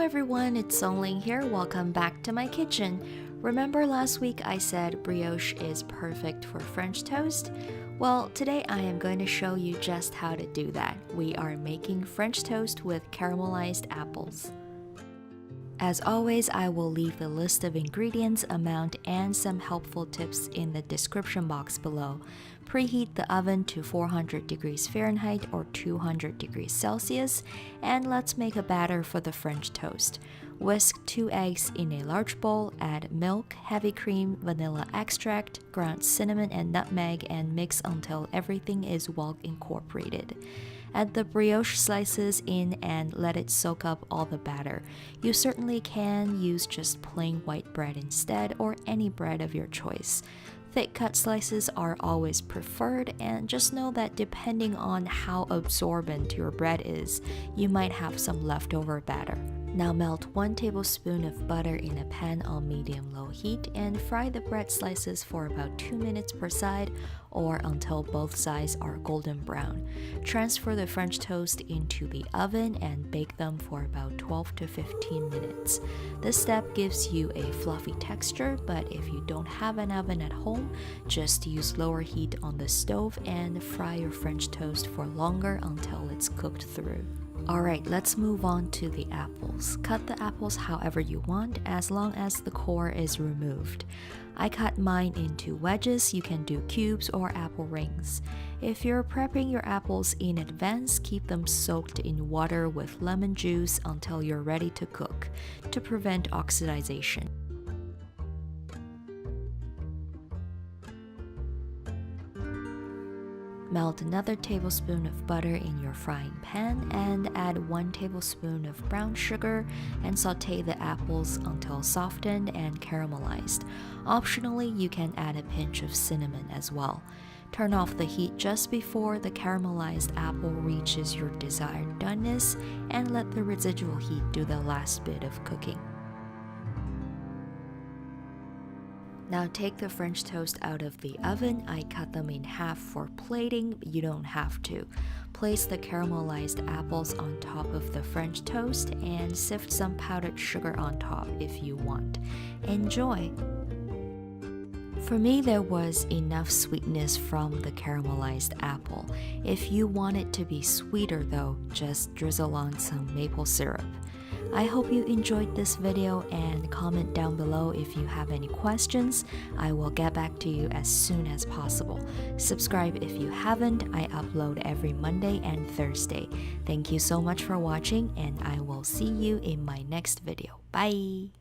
everyone, it's Songling here. Welcome back to my kitchen. Remember last week I said brioche is perfect for French toast? Well, today I am going to show you just how to do that. We are making French toast with caramelized apples. As always, I will leave the list of ingredients, amount, and some helpful tips in the description box below. Preheat the oven to 400 degrees Fahrenheit or 200 degrees Celsius, and let's make a batter for the French toast. Whisk 2 eggs in a large bowl, add milk, heavy cream, vanilla extract, ground cinnamon and nutmeg, and mix until everything is well incorporated. Add the brioche slices in and let it soak up all the batter. You certainly can use just plain white bread instead, or any bread of your choice. Thick cut slices are always preferred, and just know that depending on how absorbent your bread is, you might have some leftover batter. Now melt 1 tablespoon of butter in a pan on medium-low heat and fry the bread slices for about 2 minutes per side or until both sides are golden brown. Transfer the French toast into the oven and bake them for about 12 to 15 minutes. This step gives you a fluffy texture, but if you don't have an oven at home, just use lower heat on the stove and fry your French toast for longer until it's cooked through. Alright, let's move on to the apples. Cut the apples however you want, as long as the core is removed. I cut mine into wedges. You can do cubes or apple rings. If you're prepping your apples in advance, keep them soaked in water with lemon juice until you're ready to cook, to prevent oxidation. Melt another tablespoon of butter in your frying pan and add 1 tablespoon of brown sugar and saute the apples until softened and caramelized. Optionally, you can add a pinch of cinnamon as well. Turn off the heat just before the caramelized apple reaches your desired doneness and let the residual heat do the last bit of cooking. Now take the French toast out of the oven. I cut them in half for plating, but you don't have to. Place the caramelized apples on top of the French toast and sift some powdered sugar on top if you want. Enjoy! For me, there was enough sweetness from the caramelized apple. If you want it to be sweeter though, just drizzle on some maple syrup. I hope you enjoyed this video and comment down below if you have any questions. I will get back to you as soon as possible. Subscribe if you haven't. I upload every Monday and Thursday. Thank you so much for watching, and I will see you in my next video. Bye!